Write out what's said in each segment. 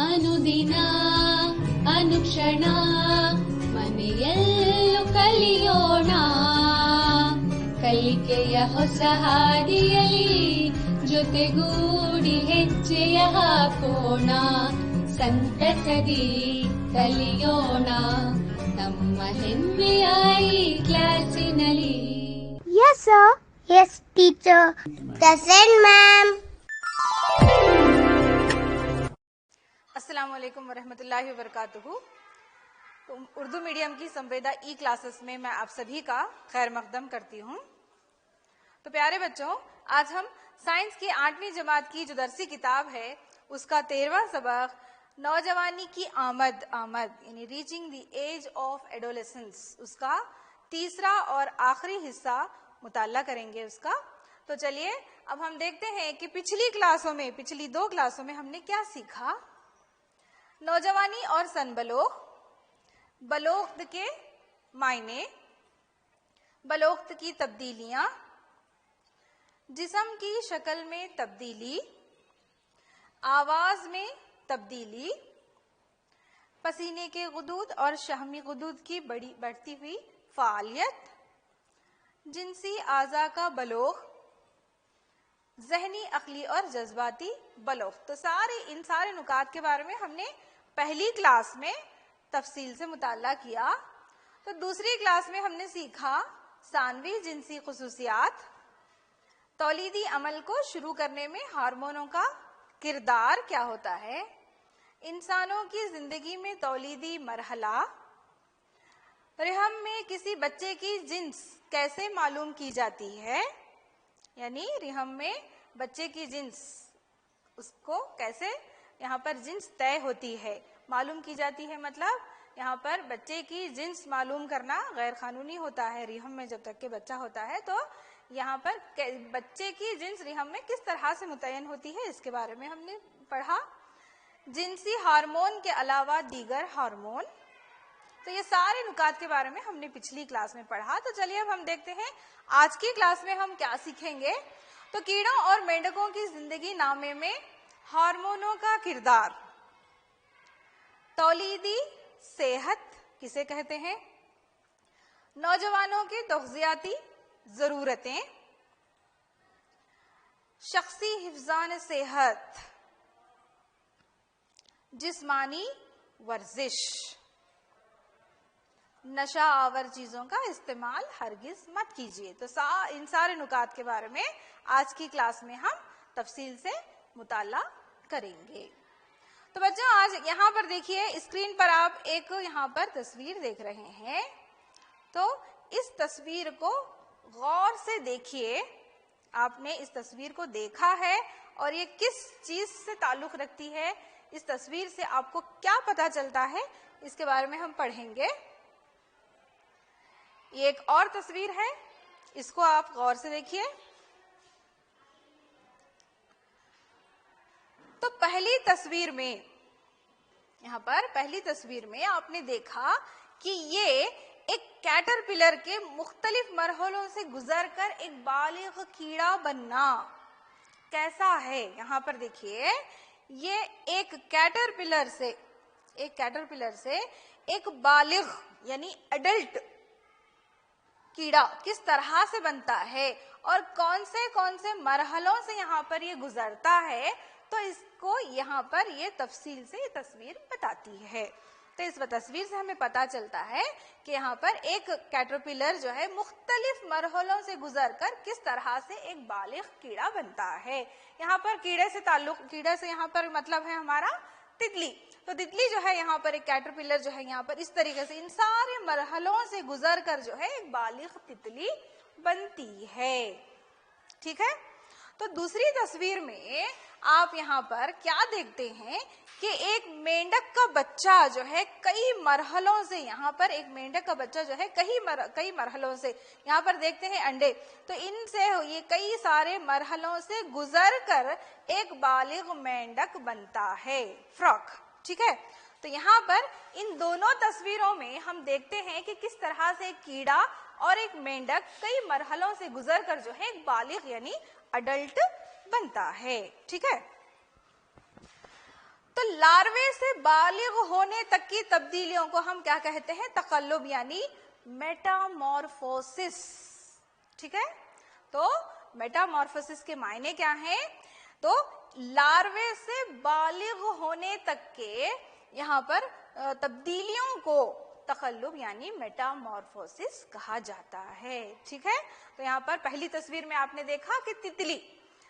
ಅನುದಿನ ಅನುಕ್ಷಣ ಮನೆಯಲ್ಲೂ ಕಲಿಯೋಣ, ಕಲಿಕೆಯ ಹೊಸ ಹಾದಿಯಲ್ಲಿ ಜೊತೆಗೂಡಿ ಹೆಜ್ಜೆಯ ಹಾಕೋಣ, ಸಂತಸದಿ ಕಲಿಯೋಣ ನಮ್ಮ ಹೆಮ್ಮೆಯ ಈ ಕ್ಲಾಸಿನಲ್ಲಿ. Yes sir. Yes teacher. Present ma'am. अस्सलाम वालेकुम वरहमतुल्लाहि वबरकातुहू। तो उर्दू मीडियम की संवेदा ई क्लासेस में मैं आप सभी का खैर मकदम करती हूँ। तो प्यारे बच्चों, आज हम साइंस की 8वीं जमात की जो दरसी किताब है उसका 13वां सबक नौजवानी की आमद यानी reaching the age of adolescence, उसका तीसरा और आखिरी हिस्सा मुताला करेंगे उसका। तो चलिए अब हम देखते हैं कि पिछली 2 क्लासों में हमने क्या सीखा। नौजवानी और सनबलोग, बलोग्त के मायने, बलोग्त की तब्दीलियां, जिस्म की शक्ल में तब्दीली, आवाज में तब्दीली, पसीने के गुदूद और शहमी गुदूद की बढ़ती हुई फालियत, जिनसी आज़ा का बलोग, ज़हनी, अक्ली और जज्बाती बलोग। तो इन सारे नुकात के बारे में हमने पहली क्लास में तफसील से मुताला किया। तो दूसरी क्लास में हमने सीखा सानवी जिनसी खुसूसियात, तौलीदी अमल को शुरू करने में हार्मोनों का किरदार क्या होता है, इंसानों की जिंदगी में तौलीदी मरहला, रहम में किसी बच्चे की जिन्स कैसे मालूम की जाती है, यानी रहम में बच्चे की जिन्स उसको कैसे यहाँ पर जिन्स तय होती है, मालूम की जाती है, मतलब यहाँ पर बच्चे की जिन्स मालूम करना गैर कानूनी होता है। रहम में जब तक के बच्चा होता है तो यहाँ पर बच्चे की जिन्स रहम में किस तरह से मुतय्यन होती है इसके बारे में हमने पढ़ा। जिनसी हार्मोन के अलावा दीगर हार्मोन, तो ये सारे नुकात के बारे में हमने पिछली क्लास में पढ़ा। तो चलिए अब हम देखते हैं आज की क्लास में हम क्या सीखेंगे। तो कीड़ों और मेंढकों की जिंदगी नामे में हार्मोनों का किरदार, तौलीदी सेहत किसे कहते हैं, नौजवानों की तग़ज़ियाती जरूरतें, शख्सी हिफ्ज़ान सेहत, जिस्मानी वर्जिश, नशा आवर चीजों का इस्तेमाल हरगिज मत कीजिए। तो इन सारे नुकात के बारे में आज की क्लास में हम तफसील से मुताला करेंगे। तो बच्चों आज यहाँ पर देखिए स्क्रीन पर आप एक यहाँ पर तस्वीर देख रहे हैं। तो इस तस्वीर को गौर से देखिए, आपने इस तस्वीर को देखा है और ये किस चीज से ताल्लुक रखती है, इस तस्वीर से आपको क्या पता चलता है, इसके बारे में हम पढ़ेंगे। ये एक और तस्वीर है, इसको आप गौर से देखिए। तो पहली तस्वीर में, यहाँ पर पहली तस्वीर में आपने देखा कि ये एक कैटरपिलर के मुख्तलिफ मरहलों से गुजरकर एक बालिग कीड़ा बनना कैसा है। यहाँ पर देखिए ये एक कैटरपिलर से एक बालिग यानी एडल्ट कीड़ा किस तरह से बनता है और कौन से मरहलों से यहाँ पर ये गुजरता है, तो इसको यहाँ पर ये तफसील से ये तस्वीर बताती है। तो इस तस्वीर से हमें पता चलता है कि यहाँ पर एक कैटरपिलर जो है मुख्तलिफ मरहलों से गुजरकर किस तरह से एक बालिग कीड़ा बनता है। यहाँ पर कीड़े से यहाँ पर मतलब है हमारा तितली। तो तितली जो है यहाँ पर एक कैटरपिलर जो है यहाँ पर इस तरीके से इन सारे मरहलों से गुजर कर जो है एक बालिग तितली बनती है। ठीक है। तो दूसरी तस्वीर में आप यहाँ पर क्या देखते हैं कि एक मेंढक का बच्चा जो है कई मरहलों से, यहाँ पर एक मेंढक का बच्चा जो है कई मरहलों से, यहाँ पर देखते हैं अंडे, तो इनसे ये कई सारे मरहलों से गुजर कर एक बालिग मेंढक बनता है, फ्रॉक। ठीक है। तो यहाँ पर इन दोनों तस्वीरों में हम देखते हैं कि किस तरह से एक कीड़ा और एक मेंढक कई मरहलों से गुजर कर जो है एक बालिग यानी अडल्ट बनता है। ठीक है। तो लार्वे से बालिग होने तक की तब्दीलियों को हम क्या कहते हैं? तकल्लुब यानी मेटामॉर्फोसिस। ठीक है, तो मेटामॉर्फोसिस के मायने क्या हैं? तो लार्वे से बालिग होने तक के यहाँ पर तब्दीलियों को तकल्लुब यानी मेटामॉर्फोसिस कहा जाता है। ठीक है, तो यहाँ पर पहली तस्वीर में आपने देखा कि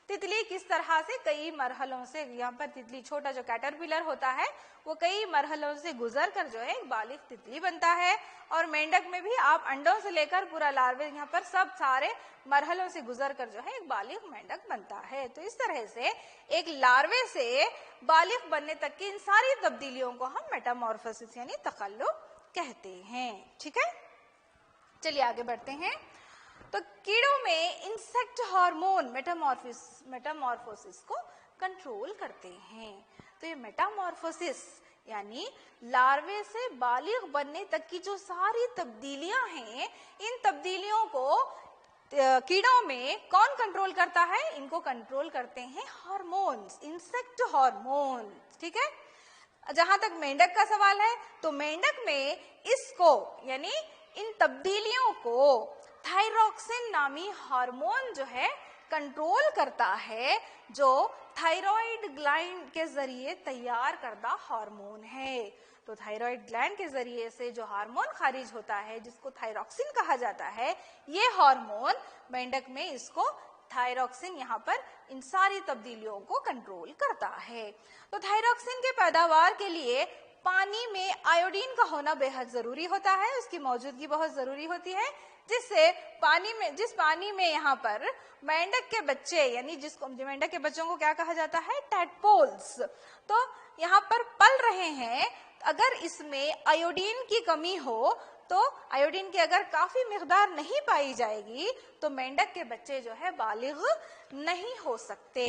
तितली किस तरह से कई मरहलों से, यहाँ पर तितली छोटा जो कैटरपिलर होता है वो कई मरहलों से गुजर कर जो है एक बालिग तितली बनता है। और मेंढक में भी आप अंडों से लेकर पूरा लार्वे यहाँ पर सब सारे मरहलों से गुजर कर जो है एक बालिग मेंढक बनता है। तो इस तरह से एक लार्वे से बालिग बनने तक की इन सारी तब्दीलियों को हम मेटामॉर्फोसिस यानी तकल्लुब कहते हैं। ठीक है, चलिए आगे बढ़ते हैं। तो कीड़ों में इंसेक्ट हार्मोन मेटामॉर्फोसिस को कंट्रोल करते हैं। तो ये मेटामॉर्फोसिस यानी लार्वे से बालिग बनने तक की जो सारी तब्दीलियां हैं, इन तब्दीलियों को कीड़ों में कौन कंट्रोल करता है? इनको कंट्रोल करते हैं हार्मोन्स, इंसेक्ट हार्मोन्स। ठीक है, जहां तक मेंढक का सवाल है तो मेंढक में इसको यानी इन तब्दीलियों को थायरॉक्सिन नामी हार्मोन जो है कंट्रोल करता है, जो थायराइड ग्लैंड के जरिए तैयार करदा हार्मोन है। तो थायराइड ग्लैंड के जरिए से जो हार्मोन खारिज होता है जिसको थायरॉक्सिन कहा जाता है, ये हार्मोन मेंढक में इसको थायरॉक्सिन यहाँ पर इन सारी तब्दीलियों को कंट्रोल करता है। तो थायरॉक्सिन के पैदावार के लिए पानी में आयोडीन का होना बेहद जरूरी होता है, उसकी मौजूदगी बहुत जरूरी होती है, जिससे जिस पानी में यहाँ पर मेंढक के बच्चे यानी जिसको मेंढक के बच्चों को क्या कहा जाता है? टैडपोल्स, तो यहाँ पर पल रहे हैं। अगर इसमें आयोडीन की कमी हो तो आयोडीन की अगर काफी मिकदार नहीं पाई जाएगी तो मेंढक के बच्चे जो है बालिग नहीं हो सकते।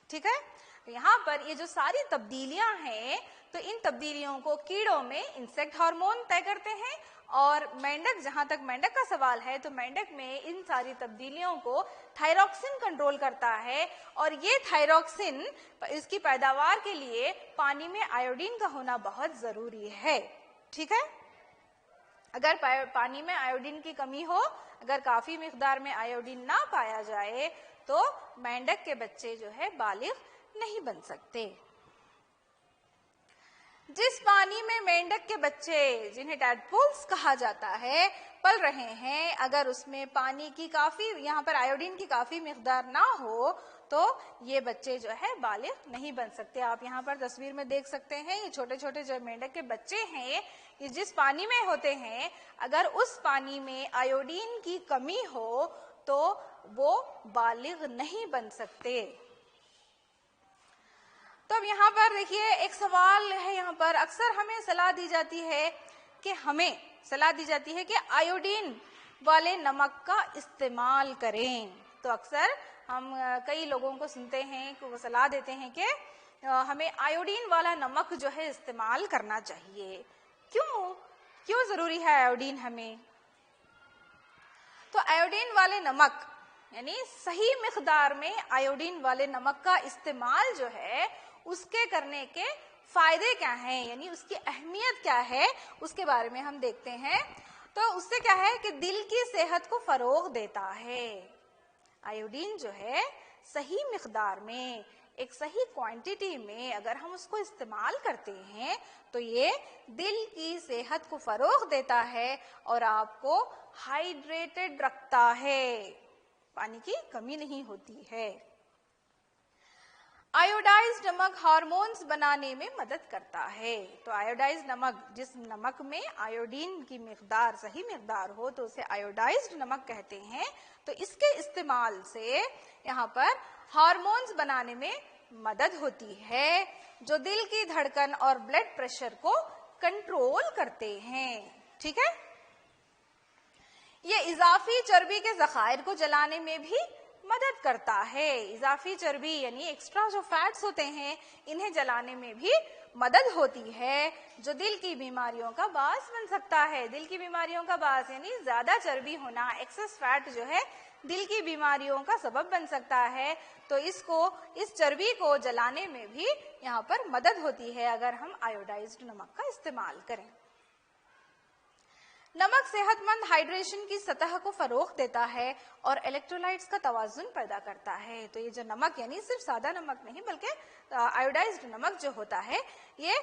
ठीक है, यहाँ पर ये जो सारी तब्दीलियां हैं तो इन तब्दीलियों को कीड़ों में इंसेक्ट हार्मोन तय करते हैं, और मेंढक, जहां तक मेंढक का सवाल है तो मेंढक में इन सारी तब्दीलियों को थायरॉक्सिन कंट्रोल करता है। और ये थायरॉक्सिन इसकी पैदावार के लिए पानी में आयोडीन का होना बहुत जरूरी है। ठीक है, अगर पानी में आयोडीन की कमी हो, अगर काफी मिकदार में आयोडीन ना पाया जाए तो मेंढक के बच्चे जो है बालिग नहीं बन सकते। जिस पानी में मेंढक के बच्चे, जिन्हें टैडपोल्स कहा जाता है, पल रहे हैं, अगर उसमें पानी की काफी, यहाँ पर आयोडीन की काफी मिकदार ना हो तो ये बच्चे जो है बालिग नहीं बन सकते। आप यहाँ पर तस्वीर में देख सकते हैं, ये छोटे छोटे जो मेंढक के बच्चे हैं, ये जिस पानी में होते हैं, अगर उस पानी में आयोडीन की कमी हो तो वो बालिग नहीं बन सकते। तो अब यहाँ पर देखिए एक सवाल है, यहाँ पर अक्सर हमें सलाह दी जाती है कि आयोडीन वाले नमक का इस्तेमाल करें। तो अक्सर हम कई लोगों को सुनते हैं कि वो सलाह देते हैं कि हमें आयोडीन वाला नमक जो है इस्तेमाल करना चाहिए। क्यों जरूरी है आयोडीन हमें? तो आयोडीन वाले नमक यानी सही मिकदार में आयोडीन वाले नमक का इस्तेमाल जो है उसके करने के फायदे क्या हैं, यानी उसकी अहमियत क्या है, उसके बारे में हम देखते हैं। तो उससे क्या है कि दिल की सेहत को फरोग देता है। आयोडीन जो है सही मिकदार में, एक सही क्वांटिटी में अगर हम उसको इस्तेमाल करते हैं तो ये दिल की सेहत को फरोग देता है और आपको हाइड्रेटेड रखता है, पानी की कमी नहीं होती है। आयोडाइज्ड नमक हार्मोन्स बनाने में मदद करता है। तो आयोडाइज्ड नमक, जिस नमक में आयोडीन की मिकदार सही मिकदार हो तो उसे आयोडाइज्ड नमक कहते हैं। तो इसके इस्तेमाल से यहाँ पर हार्मोन्स बनाने में मदद होती है जो दिल की धड़कन और ब्लड प्रेशर को कंट्रोल करते हैं। ठीक है, ये इजाफी चर्बी के जखायर को जलाने में भी मदद करता है। इजाफी चर्बी यानी एक्स्ट्रा जो फैट्स होते हैं इन्हें जलाने में भी मदद होती है, जो दिल की बीमारियों का बास बन सकता है। दिल की बीमारियों का बास यानी ज्यादा चर्बी होना, एक्सेस फैट जो है दिल की बीमारियों का सबब बन सकता है। तो इस चर्बी को जलाने में भी यहाँ पर मदद होती है अगर हम आयोडाइज्ड नमक का इस्तेमाल करें। नमक सेहतमंद हाइड्रेशन की सतह को फरोग देता है और इलेक्ट्रोलाइट्स का तवाजुन पैदा करता है। तो ये जो नमक यानी सिर्फ सादा नमक नहीं बल्कि आयोडाइज्ड नमक जो होता है ये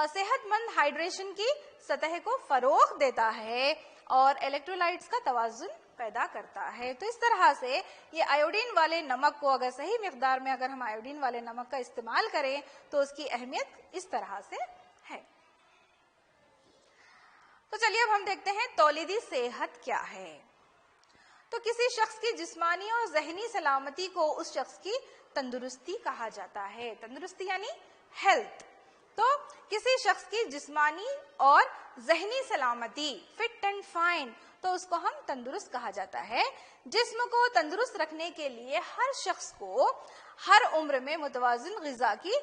सेहतमंद हाइड्रेशन की सतह को फरोग देता है और इलेक्ट्रोलाइट्स का तवाजुन पैदा करता है। तो इस तरह से ये आयोडीन वाले नमक को अगर सही मिकदार में अगर हम आयोडीन वाले नमक का इस्तेमाल करें तो उसकी अहमियत इस तरह से है। तो चलिए अब हम देखते हैं तौलीदी सेहत क्या है। तो किसी शख्स की जिस्मानी और ज़हनी सलामती को उस शख्स की तंदुरुस्ती कहा जाता है। तंदुरुस्ती यानी हेल्थ। तो किसी शख्स की जिस्मानी और ज़हनी सलामती, फिट एंड फाइन, तो उसको हम तंदुरुस्त कहा जाता है। जिस्म को तंदुरुस्त रखने के लिए हर शख्स को हर उम्र में मुतवाज़िन ग़िज़ा की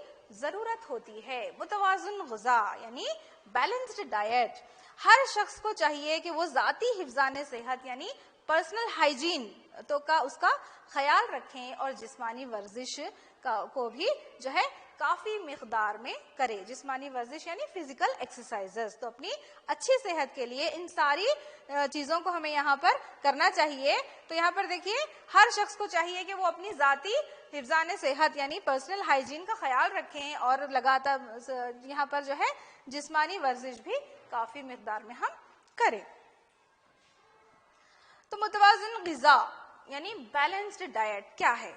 जरूरत होती है। मुतवाज़िन ग़िज़ा यानी बैलेंस्ड डाइट। हर शख्स को चाहिए कि वो ज़ाती हिफ्ज़ान सेहत यानी पर्सनल हाइजीन तो का उसका ख्याल रखें और जिस्मानी वर्जिश को भी जो है काफी मिकदार में करे। जिस्मानी वर्जिश यानी फिजिकल एक्सरसाइजेस। तो अपनी अच्छी सेहत के लिए इन सारी चीजों को हमें यहाँ पर करना चाहिए। तो यहाँ पर देखिए हर शख्स को चाहिए कि वो अपनी जाती हिफ्ज़ान सेहत यानी पर्सनल हाइजीन का ख्याल रखें और लगातार यहाँ पर जो है जिस्मानी वर्जिश भी काफी मिकदार में हम करें। तो मुतवाज़िन ग़िज़ा यानी बैलेंस्ड डाइट क्या है?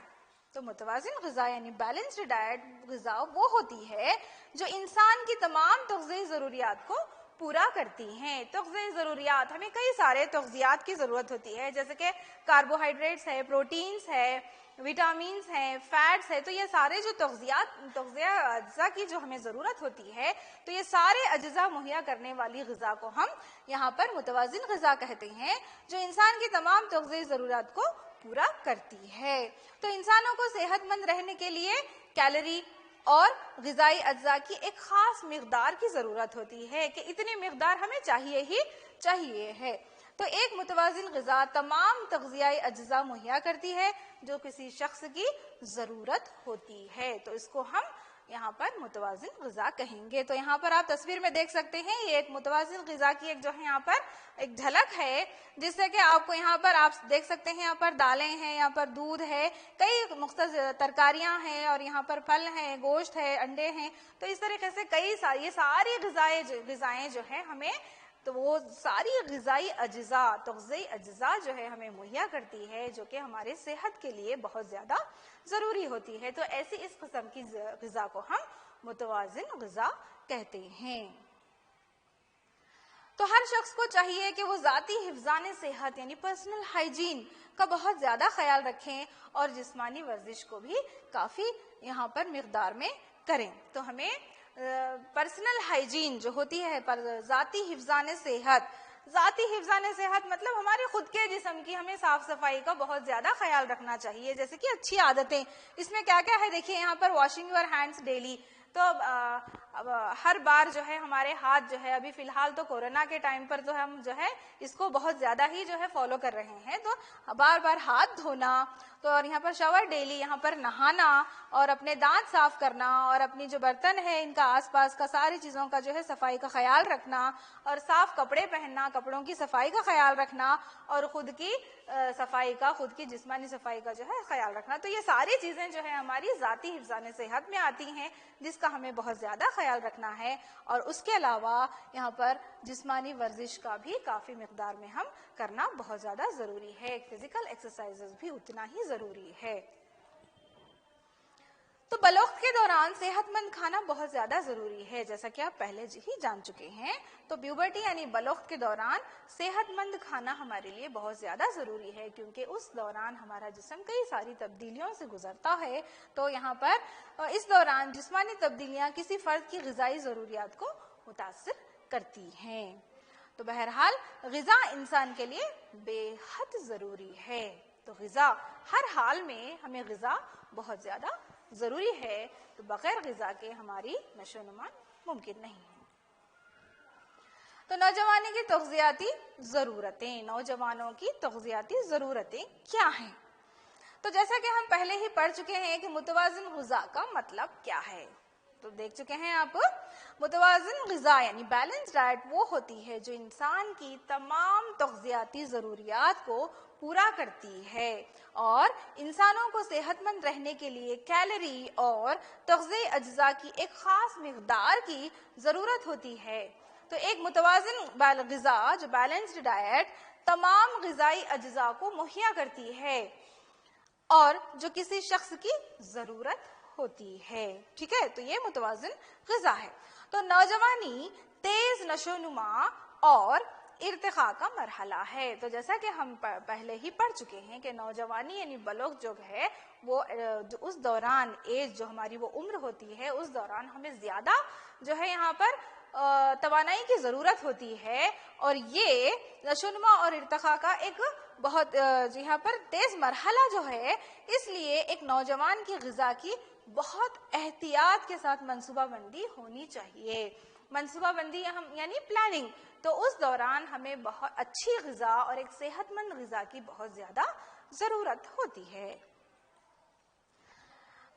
तो मुतवाज़िन ग़िज़ा यानी बैलेंस्ड डाइट ग़िज़ा वो होती है जो इंसान की तमाम तग़ज़ियाई ज़रूरियात को पूरा करती हैं। तग़ज़ियाई ज़रूरियात, हमें कई सारे तग़ज़ियात की ज़रूरत होती है जैसे कि कार्बोहाइड्रेट्स है, प्रोटीन्स है, विटामिन्स हैं, फैट्स है। तो ये सारे जो तग़ज़िया अज्जा की जो हमें ज़रूरत होती है तो ये सारे अज्जा मुहैया करने वाली ग़िज़ा को हम यहाँ पर मुतवाज़िन ग़िज़ा कहते हैं जो इंसान की तमाम तग़ज़ियाई ज़रूरत को पूरा करती है। तो इंसानों को सेहतमंद रहने के लिए कैलोरी और ग़िज़ाई अज्जा की एक ख़ास मिक़दार की ज़रूरत होती है कि इतनी मिक़दार हमें चाहिए ही चाहिए है। तो एक मुतवाज़िन ग़िज़ा तमाम तग़ज़ियाई अज्जा मुहैया करती है जो किसी शख्स की ज़रूरत होती है। तो इसको हम यहाँ पर मुतवाज़िन ग़िज़ा कहेंगे। तो यहाँ पर आप तस्वीर में देख सकते हैं ये एक मुतवाज़िन ग़िज़ा की एक जो है यहाँ पर एक झलक है जिससे कि आपको यहाँ पर आप देख सकते हैं यहाँ पर दालें हैं, यहाँ पर दूध है, कई मुख्तलिफ तरकारियाँ हैं और यहाँ पर फल हैं, गोश्त है, अंडे हैं। तो इस तरीके से कई सारी ये सारी ग़िज़ाएँ जो है हमें तो वो सारी ग़िज़ाई अज्जा तग़ज़ियाई अज्जा जो है हमें मुहैया करती है जो कि हमारे सेहत के लिए बहुत ज़्यादा ज़रूरी होती है। तो ऐसी इस किस्म की ग़िज़ा को हम मुतवाज़िन ग़िज़ा कहते हैं। तो हर शख्स को चाहिए कि वो ज़ाती हिफ्ज़ान सेहत यानी पर्सनल हाइजीन का बहुत ज़्यादा ख्याल रखें और जिस्मानी वर्जिश को भी काफ़ी यहाँ पर मिक़दार में करें। तो हमें पर्सनल हाइजीन जो होती है पर ज़ाती हिफ्ज़ान सेहत मतलब हमारे खुद के जिस्म की हमें साफ सफाई का बहुत ज्यादा ख्याल रखना चाहिए। जैसे कि अच्छी आदतें, इसमें क्या क्या है देखिए यहाँ पर वॉशिंग योर हैंड्स डेली। तो अब हर बार जो है हमारे हाथ जो है अभी फिलहाल तो कोरोना के टाइम पर तो हम जो है इसको बहुत ज्यादा ही जो है फॉलो कर रहे हैं। तो बार बार हाथ धोना, तो और यहाँ पर शावर डेली, यहाँ पर नहाना और अपने दांत साफ करना और अपनी जो बर्तन है इनका आसपास का सारी चीज़ों का जो है सफाई का ख्याल रखना और साफ कपड़े पहनना, कपड़ों की सफाई का ख्याल रखना और खुद की सफाई का, खुद की जिस्मानी सफाई का जो है ख्याल रखना। तो ये सारी चीज़ें जो है हमारी ज़ाती हिफ्ज़ान सेहत में आती हैं जिसका हमें बहुत ज़्यादा ख्याल रखना है। और उसके अलावा यहाँ पर जिस्मानी वर्जिश का भी काफ़ी मिक़दार में हम करना बहुत ज़्यादा ज़रूरी है। फिजिकल एक्सरसाइजेस भी उतना ही ज़रूरी है। तो बलोग़ के दौरान सेहतमंद खाना बहुत ज़्यादा ज़रूरी है जैसा कि आप पहले ही जान चुके हैं। तो प्यूबर्टी यानी बलोग़ के दौरान सेहतमंद खाना हमारे लिए बहुत ज़्यादा ज़रूरी है क्योंकि उस दौरान हमारा जिस्म कई सारी तब्दीलियों से गुजरता है। तो यहाँ पर इस दौरान जिस्मानी तब्दीलियाँ किसी फ़र्द की ग़िज़ाई ज़रूरियात को मुतासिर करती हैं। तो बहरहाल ग़िज़ा इंसान के लिए बेहद ज़रूरी है। तो ग़िज़ा हर हाल में हमें ग़िज़ा बहुत ज़्यादा ज़रूरी है। तो बग़ैर ग़िज़ा के हमारी नशो नुमा मुमकिन नहीं है। तो नौजवानी की तग़ज़ियाती ज़रूरतें, नौजवानों की तग़ज़ियाती ज़रूरतें क्या हैं? तो जैसा कि हम पहले ही पढ़ चुके हैं कि मुतवाज़िन ग़िज़ा का मतलब क्या है, तो देख चुके हैं आप। मुतवाज़िन ग़िज़ा यानी बैलेंस डाइट वो होती है जो इंसान की तमाम तग़ज़ियाती ज़रूरियात को पूरा करती है और इंसानों को सेहतमंद रहने के लिए कैलोरी और तग़ज़ियाई अज्जा की एक ख़ास मिक़दार की ज़रूरत होती है। तो एक मुतवाज़िन ग़िज़ा जो बैलेंस्ड डाइट तमाम ग़िज़ाई अज्जा को मुहैया करती है और जो किसी शख्स की ज़रूरत होती है। ठीक है, तो ये मुतवाज़िन ग़िज़ा है। तो नौजवानी तेज नशोनुमा और इर्तिक़ा का मरहला है। तो जैसा कि हम पहले ही पढ़ चुके हैं कि नौजवानी यानी बलोग जो है वो जो उस दौरान एज जो हमारी वो उम्र होती है, उस दौरान हमें ज़्यादा जो है यहाँ पर तवानाई की ज़रूरत होती है और ये नशोनुमा और इर्तिक़ा का एक बहुत यहाँ पर तेज मरहला जो है, इसलिए एक नौजवान की ग़िज़ा की बहुत एहतियात के साथ मंसूबाबंदी होनी चाहिए। मंसूबाबंदी हम यानी प्लानिंग, तो उस दौरान हमें बहुत अच्छी ग़िज़ा और एक सेहतमंद ग़िज़ा की बहुत ज़्यादा ज़रूरत होती है।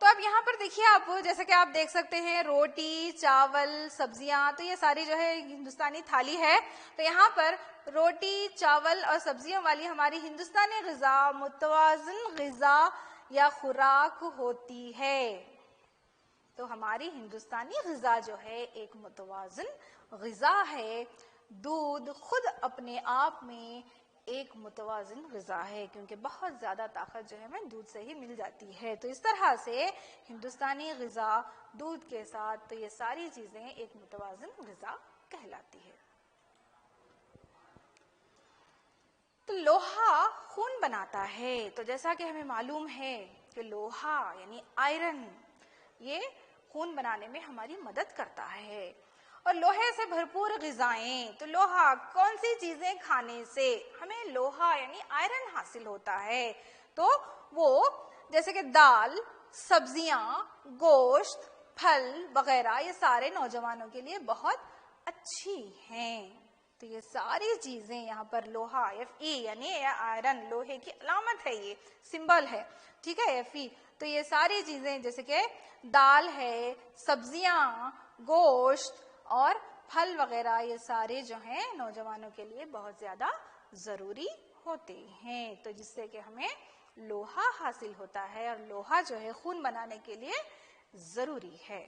तो अब यहाँ पर देखिए आप, जैसे कि आप देख सकते हैं रोटी, चावल, सब्जियां, तो ये सारी जो है हिंदुस्तानी थाली है। तो यहाँ पर रोटी, चावल और सब्जियों वाली हमारी हिंदुस्तानी ग़िज़ा मुतवाज़िन ग़िज़ा या खुराक होती है। तो हमारी हिंदुस्तानी ग़िज़ा जो है एक मुतवाज़िन ग़िज़ा है। दूध खुद अपने आप में एक मुतवाज़िन ग़िज़ा है क्योंकि बहुत ज़्यादा ताकत जो है हमें दूध से ही मिल जाती है। तो इस तरह से हिंदुस्तानी ग़िज़ा दूध के साथ, तो ये सारी चीज़ें एक मुतवाज़िन ग़िज़ा कहलाती है। तो लोहा खून बनाता है। तो जैसा कि हमें मालूम है कि लोहा यानी आयरन ये खून बनाने में हमारी मदद करता है और लोहे से भरपूर ग़िज़ाएं। तो लोहा कौन सी चीजें खाने से हमें लोहा यानी आयरन हासिल होता है? तो वो जैसे कि दाल, सब्जियां, गोश्त, फल वगैरह, ये सारे नौजवानों के लिए बहुत अच्छी हैं। तो ये सारी चीजें यहाँ पर लोहा Fe यानी आयरन, लोहे की अलामत है, ये सिंबल है। ठीक है, Fe। तो ये सारी चीजें जैसे कि दाल है, सब्जियां, गोश्त और फल वगैरह, ये सारे जो हैं नौजवानों के लिए बहुत ज्यादा जरूरी होते हैं। तो जिससे कि हमें लोहा हासिल होता है और लोहा जो है खून बनाने के लिए जरूरी है।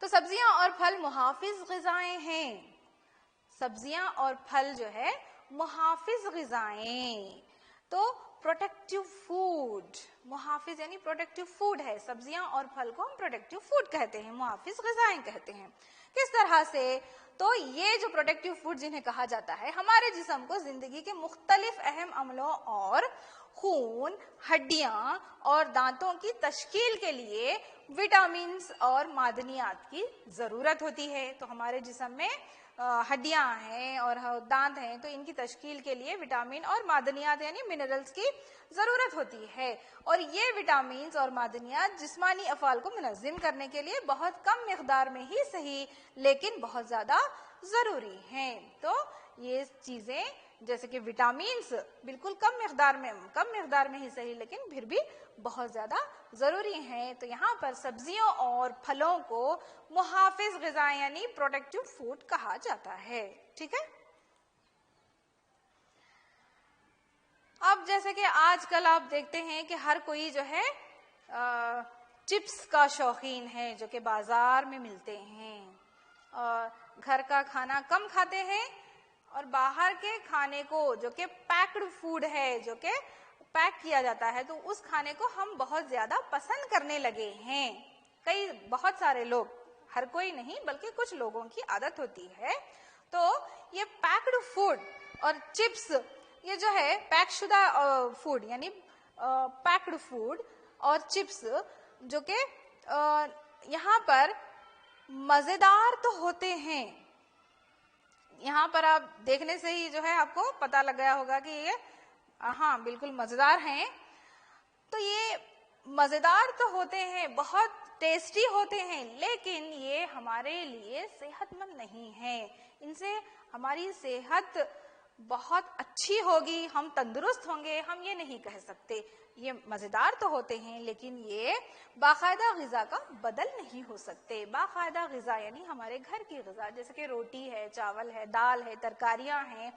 तो सब्जियां और फल मुहाफिज ग़िज़ाएं हैं। सब्जियां और फल जो है मुहाफिज ग़िज़ाएं, तो प्रोटेक्टिव फूड, मुहाफिज यानी प्रोटेक्टिव फूड है। सब्जियां और फल को हम प्रोटेक्टिव फूड कहते हैं, मुहाफिज ग़िज़ाएं कहते हैं। किस तरह से? तो ये जो प्रोटेक्टिव फूड जिन्हें कहा जाता है, हमारे जिस्म को जिंदगी के मुख्तलिफ अहम अमलों और खून, हड्डियां और दांतों की तश्कील के लिए विटामिन्स और मादनियात की जरूरत होती है। तो हमारे जिस्म में हड्डियां हैं और दांत हैं, तो इनकी तश्कील के लिए विटामिन और मादनियात यानी मिनरल्स की जरूरत होती है और ये विटामिन्स और मादनियात जिस्मानी अफ़ाल को मुनज़्ज़म करने के लिए बहुत कम मिक़दार में ही सही लेकिन बहुत ज़्यादा ज़रूरी हैं। तो ये चीज़ें जैसे कि विटामिन्स बिल्कुल कम मिक़दार में ही सही लेकिन फिर भी बहुत ज़्यादा ज़रूरी हैं। तो यहाँ पर सब्जियों और फलों को मुहाफिज ग़िज़ाएं यानी प्रोटेक्टिव फूड कहा जाता है। ठीक है। अब जैसे कि आजकल आप देखते हैं कि हर कोई जो है चिप्स का शौकीन है जो कि बाजार में मिलते हैं और घर का खाना कम खाते हैं और बाहर के खाने को जो कि पैक्ड फूड है, जो कि पैक किया जाता है, तो उस खाने को हम बहुत ज्यादा पसंद करने लगे हैं। बहुत सारे लोग, हर कोई नहीं बल्कि कुछ लोगों की आदत होती है। तो ये पैक्ड फूड और चिप्स, ये जो है पैकशुदा फूड यानी पैक्ड फूड और चिप्स जो कि यहाँ पर मजेदार तो होते हैं, यहाँ पर आप देखने से ही जो है आपको पता लग गया होगा कि ये बिल्कुल मजेदार हैं। तो ये मजेदार तो होते हैं, बहुत टेस्टी होते हैं, लेकिन ये हमारे लिए सेहतमंद नहीं है। इनसे हमारी सेहत बहुत अच्छी होगी, हम तंदुरुस्त होंगे, हम ये नहीं कह सकते। ये मजेदार तो होते हैं, लेकिन ये बाकायदा ग़िज़ा का बदल नहीं हो सकते। बाकायदा ग़िज़ा यानी हमारे घर की ग़िज़ा, जैसे कि रोटी है, चावल है, दाल है, तरकारियां हैं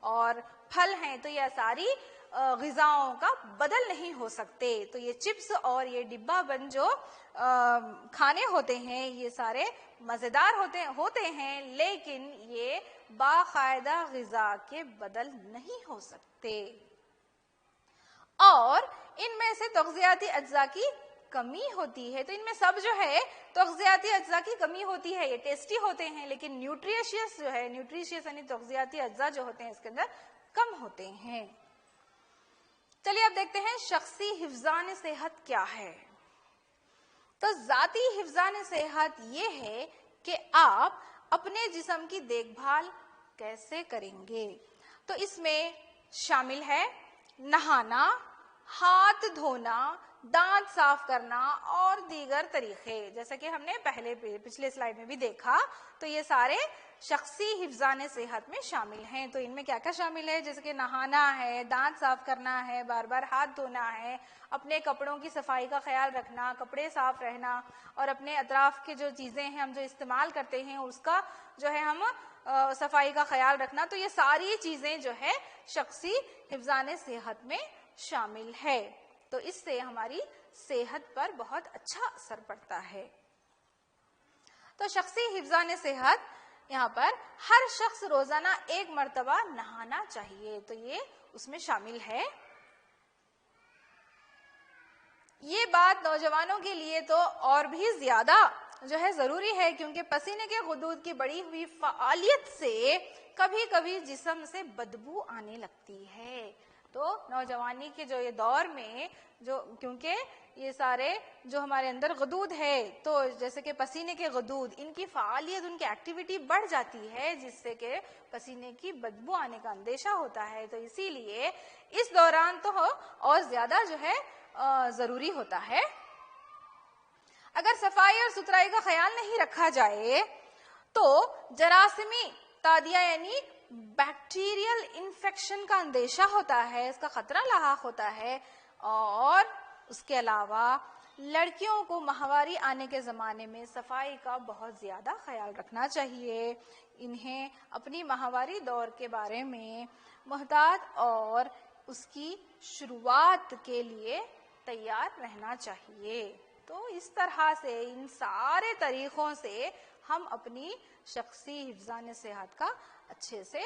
और फल हैं, तो यह सारी ग़िज़ाओं का बदल नहीं हो सकते। तो ये चिप्स और ये डिब्बा बंद जो खाने होते हैं, ये सारे मजेदार होते हैं, लेकिन ये बाकायदा ग़िज़ा के बदल नहीं हो सकते। और इनमें से तग़ज़ियाती अज्जा की कमी होती है। तो इनमें सब जो है तग़ज़ियाती अज्जा की कमी होती है। ये टेस्टी होते हैं, लेकिन न्यूट्रिशियस जो है, न्यूट्रिशियस यानी तग़ज़ियाती अज्जा जो होते हैं इसके अंदर कम होते हैं। चलिए अब देखते हैं शख्सी हिफ्ज़ान सेहत क्या है। तो ज़ाती हिफ्ज़ान सेहत ये है कि आप अपने जिस्म की देखभाल कैसे करेंगे। तो इसमें शामिल है नहाना, हाथ धोना, दांत साफ करना और दीगर तरीके, जैसे कि हमने पिछले स्लाइड में भी देखा। तो ये सारे शख्सी हिफ्ज़ान सेहत में शामिल हैं। तो इनमें क्या क्या शामिल है, जैसे कि नहाना है, दांत साफ करना है, बार बार हाथ धोना है, अपने कपड़ों की सफाई का ख्याल रखना, कपड़े साफ रहना और अपने अतराफ के जो चीज़ें हैं हम जो इस्तेमाल करते हैं उसका जो है हम सफाई का ख्याल रखना। तो ये सारी चीज़ें जो है शख्सी हिफ्ज़ान सेहत में शामिल है। तो इससे हमारी सेहत पर बहुत अच्छा असर पड़ता है। तो शख्सी हिफ्ज़ान सेहत यहाँ पर हर शख्स रोजाना 1 मरतबा नहाना चाहिए, तो ये उसमें शामिल है। ये बात नौजवानों के लिए तो और भी ज्यादा जो है जरूरी है, क्योंकि पसीने के गुदूद की बढ़ी हुई फ़आलियत से कभी कभी जिस्म से बदबू आने लगती है। तो नौजवानी के जो ये दौर में क्योंकि ये सारे जो हमारे अंदर गुदूद है, तो जैसे कि पसीने के गुदूद, इनकी फ़आलियत, उनकी एक्टिविटी बढ़ जाती है, जिससे कि पसीने की बदबू आने का अंदेशा होता है। तो इसीलिए इस दौरान तो और ज्यादा जो है जरूरी होता है। अगर सफाई और सुथराई का ख्याल नहीं रखा जाए तो जरासीमी तादिया यानी बैक्टीरियल इन्फेक्शन का अंदेशा होता है, इसका खतरा लाहक होता है। और उसके अलावा लड़कियों को माहवारी आने के ज़माने में सफाई का बहुत ज़्यादा ख्याल रखना चाहिए। इन्हें अपनी माहवारी दौर के बारे में मुहतात और उसकी शुरुआत के लिए तैयार रहना चाहिए। तो इस तरह से इन सारे तरीक़ों से हम अपनी शख्सी हिफ्ज़ान सेहत का अच्छे से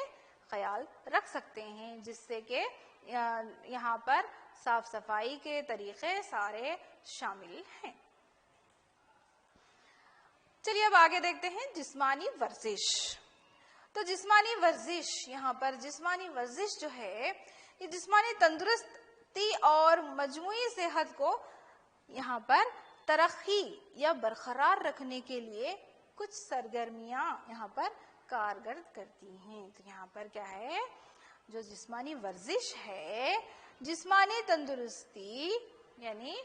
ख्याल रख सकते हैं, जिससे कि यहाँ पर साफ सफाई के तरीके सारे शामिल हैं। चलिए अब आगे देखते हैं जिस्मानी वर्जिश। तो जिस्मानी वर्जिश, यहाँ पर जिस्मानी वर्जिश जो है ये जिस्मानी तंदुरुस्ती और मजमूई सेहत को यहाँ पर तरक्की या बरकरार रखने के लिए कुछ सरगर्मियां यहाँ पर कारगर करती हैं। तो यहाँ पर क्या है, जो जिस्मानी वर्जिश है, जिस्मानी तंदुरुस्ती यानी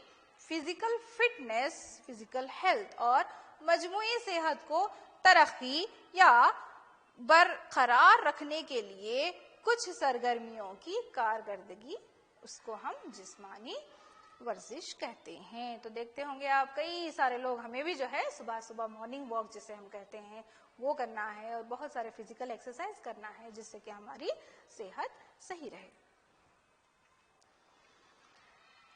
फिजिकल फिटनेस, फिजिकल हेल्थ और मजमूई सेहत को तरक्की या बरकरार रखने के लिए कुछ सरगर्मियों की कारकर्दगी, उसको हम जिस्मानी वर्जिश कहते हैं। तो देखते होंगे आप, कई सारे लोग, हमें भी जो है सुबह सुबह मॉर्निंग वॉक जिसे हम कहते हैं वो करना है और बहुत सारे फिजिकल एक्सरसाइज करना है, जिससे कि हमारी सेहत सही रहे।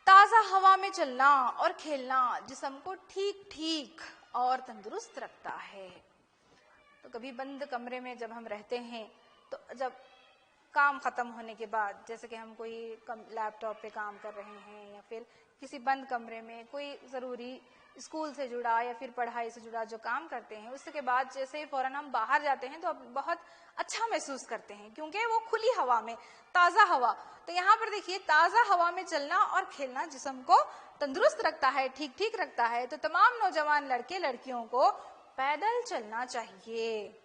ताज़ा हवा में चलना और खेलना जिस्म को ठीक ठीक और तंदुरुस्त रखता है। तो कभी बंद कमरे में जब हम रहते हैं, तो जब काम ख़त्म होने के बाद, जैसे कि हम कोई लैपटॉप पे काम कर रहे हैं या फिर किसी बंद कमरे में कोई ज़रूरी स्कूल से जुड़ा या फिर पढ़ाई से जुड़ा जो काम करते हैं, उसके बाद जैसे ही फ़ौरन हम बाहर जाते हैं तो अब बहुत अच्छा महसूस करते हैं, क्योंकि वो खुली हवा में, ताज़ा हवा। तो यहाँ पर देखिए, ताज़ा हवा में चलना और खेलना जिस्म को तंदुरुस्त रखता है, ठीक ठीक रखता है। तो तमाम नौजवान लड़के लड़कियों को पैदल चलना चाहिए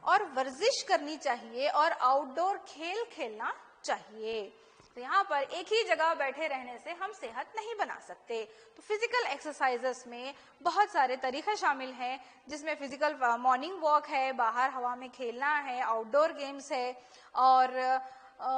और वर्जिश करनी चाहिए और आउटडोर खेल खेलना चाहिए। तो यहाँ पर एक ही जगह बैठे रहने से हम सेहत नहीं बना सकते। तो फिजिकल एक्सरसाइजेस में बहुत सारे तरीके शामिल हैं, जिसमें फिजिकल मॉर्निंग वॉक है, बाहर हवा में खेलना है, आउटडोर गेम्स है, और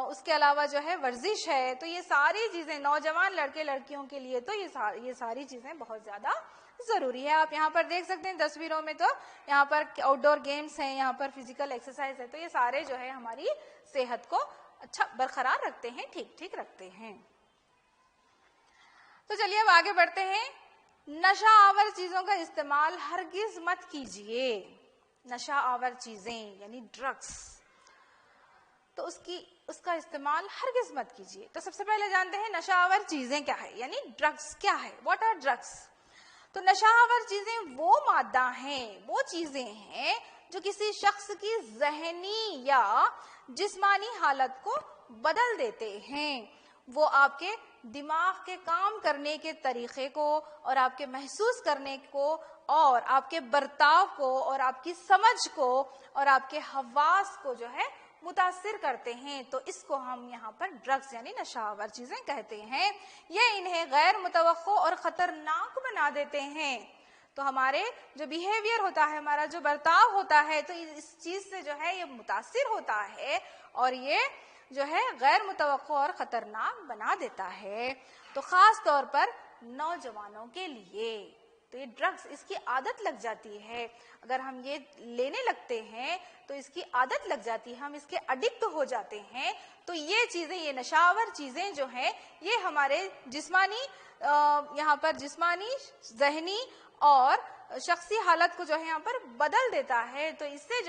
उसके अलावा जो है वर्जिश है। तो ये सारी चीजें नौजवान लड़के लड़कियों के लिए तो ये सारी चीजें बहुत ज्यादा जरूरी है। आप यहाँ पर देख सकते हैं तस्वीरों में, तो यहाँ पर आउटडोर गेम्स हैं, यहाँ पर फिजिकल एक्सरसाइज है। तो ये सारे जो है हमारी सेहत को अच्छा बरकरार रखते हैं, ठीक ठीक रखते हैं। तो चलिए अब आगे बढ़ते हैं। नशा आवर चीजों का इस्तेमाल हरगिज मत कीजिए। नशा आवर चीजें यानी ड्रग्स, तो उसका इस्तेमाल हरगिज मत कीजिए। तो सबसे पहले जानते हैं नशा आवर चीजें क्या है, यानी ड्रग्स क्या है, व्हाट आर ड्रग्स। तो नशा आवर चीजें वो मादा हैं, वो चीजें हैं जो किसी शख्स की ज़हनी या जिस्मानी हालत को बदल देते हैं। वो आपके दिमाग के काम करने के तरीके को और आपके महसूस करने को और आपके बर्ताव को और आपकी समझ को और आपके हवास को जो है मुतासिर करते हैं। तो इसको हम यहाँ पर ड्रग्स यानी नशावर चीजें कहते हैं। ये इन्हें गैर मुतवक्को और खतरनाक बना देते हैं। तो हमारे जो बिहेवियर होता है, हमारा जो बर्ताव होता है, तो इस चीज से जो है ये मुतासिर होता है और ये जो है गैर मुतवक्को और खतरनाक बना देता है। तो खास तौर पर नौजवानों के लिए तो ये ड्रग्स, इसकी आदत लग जाती है। अगर हम ये लेने लगते हैं तो इसकी आदत लग जाती है, हम इसके एडिक्ट हो जाते हैं। तो ये चीजें, ये नशावर चीजें जो हैं, ये हमारे जिस्मानी यहाँ पर जिस्मानी, ज़हनी और शख्सी हालत को जो है यहाँ पर बदल देता है। तो इससे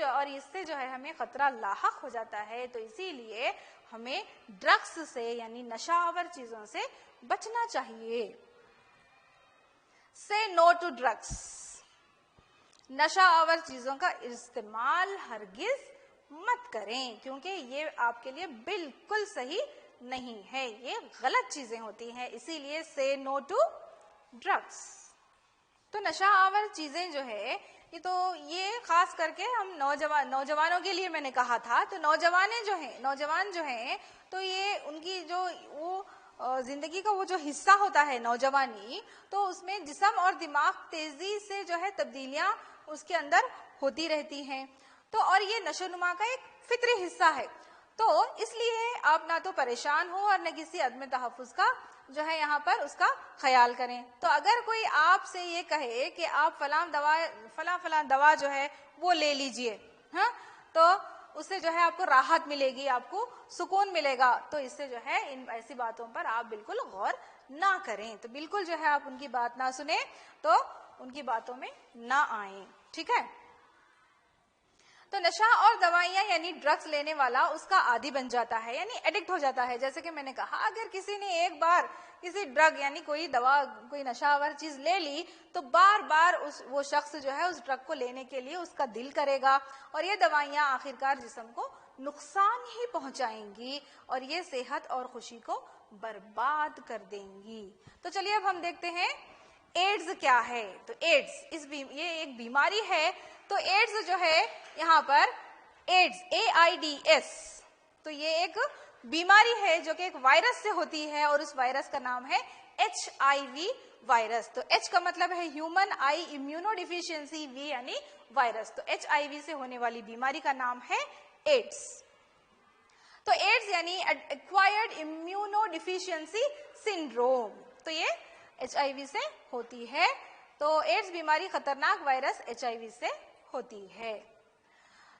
जो है हमें खतरा लाहक हो जाता है। तो इसीलिए हमें ड्रग्स से यानी नशावर चीजों से बचना चाहिए। से नो टू ड्रग्स, नशा आवर चीजों का इस्तेमाल हरगिज मत करें, क्योंकि ये आपके लिए बिल्कुल सही नहीं है, ये गलत चीजें होती हैं। इसीलिए से नो टू ड्रग्स। तो नशा आवर चीजें जो है ये खास करके हम नौजवानों के लिए मैंने कहा था। तो नौजवान जो हैं तो ये उनकी जो वो जिंदगी का वो जो हिस्सा होता है नौजवानी, तो उसमें जिस्म और दिमाग तेजी से जो है तब्दीलियां उसके अंदर होती रहती हैं। तो और ये नशोनुमा का एक फितरी हिस्सा है। तो इसलिए आप ना तो परेशान हो और न किसी अदम तहफ़्फ़ुज़ का जो है यहाँ पर उसका ख्याल करें। तो अगर कोई आपसे ये कहे कि आप फलां दवा जो है वो ले लीजिए, हाँ, तो उससे जो है आपको राहत मिलेगी, आपको सुकून मिलेगा, तो इससे जो है इन ऐसी बातों पर आप बिल्कुल गौर ना करें। तो बिल्कुल जो है आप उनकी बात ना सुने, तो उनकी बातों में ना आए, ठीक है। तो नशा और दवाइयां यानी ड्रग्स लेने वाला उसका आदी बन जाता है, यानी एडिक्ट हो जाता है। जैसे कि मैंने कहा, अगर किसी ने एक बार किसी ड्रग यानी कोई दवा, कोई नशावर चीज ले ली, तो बार बार वो शख्स जो है उस ड्रग को लेने के लिए उसका दिल करेगा और ये दवाइयां आखिरकार जिस्म को नुकसान ही पहुंचाएंगी और ये सेहत और खुशी को बर्बाद कर देंगी। तो चलिए अब हम देखते हैं एड्स क्या है। तो एड्स ये एक बीमारी है। तो एड्स जो है यहाँ पर एड्स AIDS, तो ये एक बीमारी है जो कि एक वायरस से होती है और उस वायरस का नाम है HIV वायरस। तो H का मतलब है ह्यूमन आई इम्यूनोडिफिशियंसी, V यानी वायरस। तो HIV से होने वाली बीमारी का नाम है एड्स। तो एड्स यानी एक्वायर्ड इम्यूनोडिफिशियंसी सिंड्रोम, तो ये HIV से होती है। तो एड्स बीमारी खतरनाक वायरस HIV से होती है।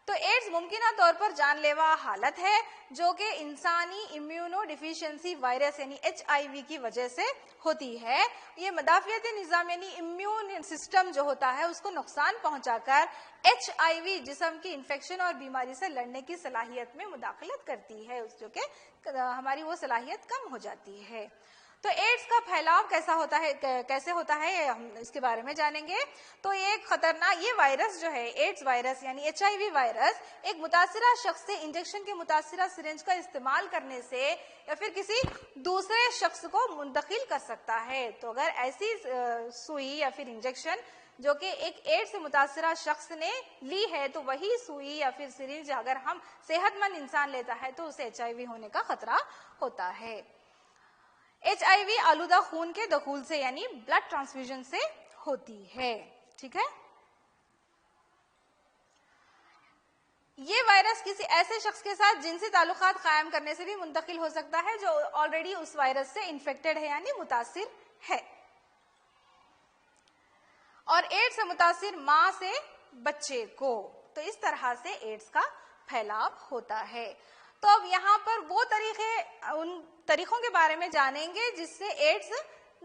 तो एड्स मुमकिना तौर पर जानलेवा हालत है जो कि इंसानी इम्यूनोडिफिशियंसी वायरस यानी HIV की वजह से होती है। ये मदाफियती निज़ाम यानी इम्यून सिस्टम जो होता है उसको नुकसान पहुंचाकर HIV जिस्म की इन्फेक्शन और बीमारी से लड़ने की सलाहियत में मुदाखलत करती है, जो कि हमारी वो सलाहियत कम हो जाती है। तो एड्स का फैलाव कैसा होता है, कैसे होता है, हम इसके बारे में जानेंगे। तो ये खतरनाक, ये वायरस जो है एड्स वायरस यानी HIV वायरस, एक मुतासिरा शख्स से इंजेक्शन के मुतासिरा सिरिंज का इस्तेमाल करने से या फिर किसी दूसरे शख्स को मुंतकिल कर सकता है। तो अगर ऐसी सुई या फिर इंजेक्शन जो कि एक एड्स से मुतासिरा शख्स ने ली है, तो वही सुई या फिर सिरिंज अगर हम सेहतमंद इंसान लेता है तो उसे HIV होने का खतरा होता है। HIV आलूदा खून के दखूल से यानी ब्लड ट्रांसफ्यूजन से होती है। ठीक है, ये वायरस किसी ऐसे शख्स के साथ जिनसी ताल्लुकात कायम करने से भी मुंतकिल हो सकता है जो ऑलरेडी उस वायरस से इन्फेक्टेड है यानी मुतासिर है। और एड्स से मुतासिर मां से बच्चे को, तो इस तरह से एड्स का फैलाव होता है। तो अब यहाँ पर वो तरीके, उन तरीकों के बारे में जानेंगे जिससे एड्स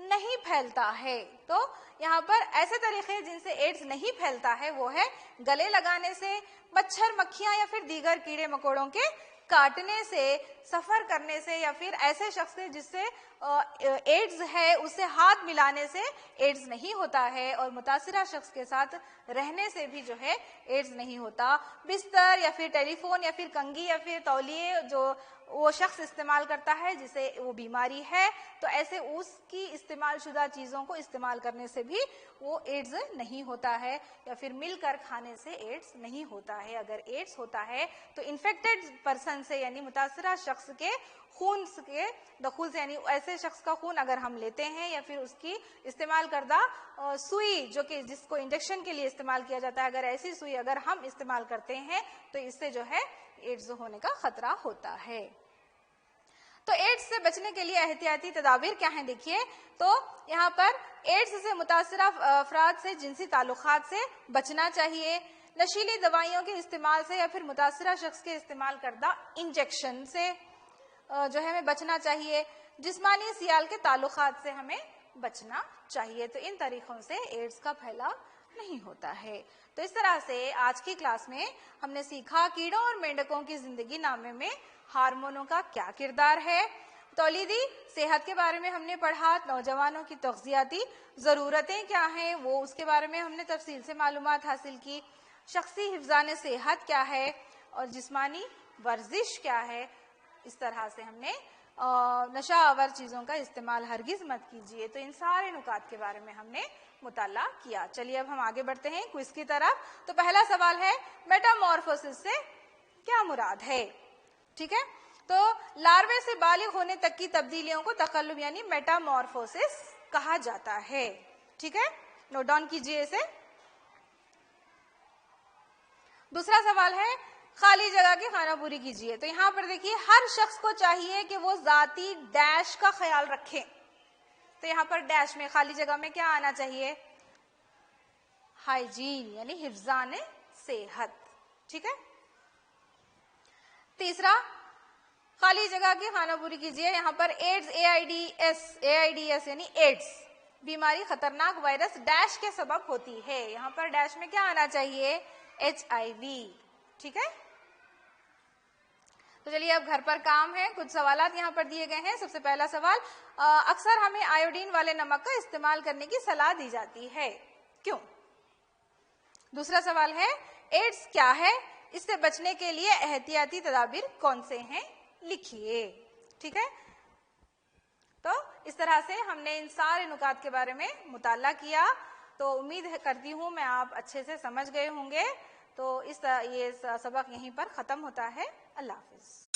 नहीं फैलता है। तो यहाँ पर ऐसे तरीके जिनसे एड्स नहीं फैलता है वो है गले लगाने से, मच्छर मक्खियां या फिर दीगर कीड़े मकोड़ों के काटने से, सफर करने से या फिर ऐसे शख्स से जिससे एड्स है उससे हाथ मिलाने से एड्स नहीं होता है, और मुतासिरा शख्स के साथ रहने से भी जो है एड्स नहीं होता। बिस्तर या फिर टेलीफोन या फिर कंघी या फिर तौलिए जो वो शख्स इस्तेमाल करता है जिसे वो बीमारी है, तो ऐसे उसकी इस्तेमाल शुदा चीजों को इस्तेमाल करने से भी वो एड्स नहीं होता है, या फिर मिलकर खाने से एड्स नहीं होता है। अगर एड्स होता है तो इन्फेक्टेड पर्सन से यानी मुतासिरा शख्स के खून के दखूल से, यानी ऐसे शख्स का खून अगर हम लेते हैं या फिर उसकी इस्तेमाल करदा सुई जो कि जिसको इंजेक्शन के लिए इस्तेमाल किया जाता है, अगर ऐसी सुई अगर हम इस्तेमाल करते हैं तो इससे जो है एड्स होने का खतरा होता है। तो एड्स से बचने के लिए एहतियाती तदाबीर क्या है, देखिए। तो यहाँ पर एड्स से मुतासिरा अफराद से जिनसी ताल्लुकात से बचना चाहिए, नशीली दवाइयों के इस्तेमाल से या फिर मुतासिरा शख्स के इस्तेमाल करदा इंजेक्शन से जो है हमें बचना चाहिए, जिस्मानी सियाल के ताल्लुकात से हमें बचना चाहिए। तो इन तरीकों से एड्स का फैलाव नहीं होता है। तो इस तरह से आज की क्लास में हमने सीखा कीड़ों और मेंढकों की जिंदगी नामे में हार्मोनों का क्या किरदार है, तौलीदी सेहत के बारे में हमने पढ़ा, नौजवानों की तग़ज़ियाती ज़रूरतें क्या हैं वो उसके बारे में हमने तफसील से मालूमात हासिल की, शख्सी हिफ्ज़ान सेहत क्या है और जिस्मानी वर्जिश क्या है। इस तरह से हमने नशा आवर चीज़ों का इस्तेमाल हरगिज़ मत कीजिए, तो इन सारे नुकात के बारे में हमने मुताला किया। चलिए अब हम आगे बढ़ते हैं क्विज की तरफ। तो पहला सवाल है मेटामॉर्फोसिस से क्या मुराद है। ठीक है, तो लार्वे से बालिग होने तक की तब्दीलियों को तकल्लुब यानी मेटामॉर्फोसिस कहा जाता है। ठीक है, नोट डाउन कीजिए इसे। दूसरा सवाल है खाली जगह की खानापूरी कीजिए। तो यहाँ पर देखिए हर शख्स को चाहिए कि वो जाती डैश का ख्याल रखे। तो यहाँ पर डैश में खाली जगह में क्या आना चाहिए, हाइजीन यानी हिफ्जान सेहत। ठीक है, तीसरा खाली जगह की खानापूरी कीजिए। यहाँ पर एड्स एआईडीएस यानी एड्स बीमारी खतरनाक वायरस डैश के सबब होती है। यहाँ पर डैश में क्या आना चाहिए, HIV। ठीक है, तो चलिए अब घर पर काम है, कुछ सवालात यहाँ पर दिए गए हैं। सबसे पहला सवाल, अक्सर हमें आयोडीन वाले नमक का इस्तेमाल करने की सलाह दी जाती है, क्यों। दूसरा सवाल है एड्स क्या है, इससे बचने के लिए एहतियाती तदाबीर कौन से हैं, लिखिए। ठीक है, तो इस तरह से हमने इन सारे नुकात के बारे में मुताला किया। तो उम्मीद करती हूँ मैं आप अच्छे से समझ गए होंगे। तो ये सबक यहीं पर खत्म होता है। अल्लाह हाफिज।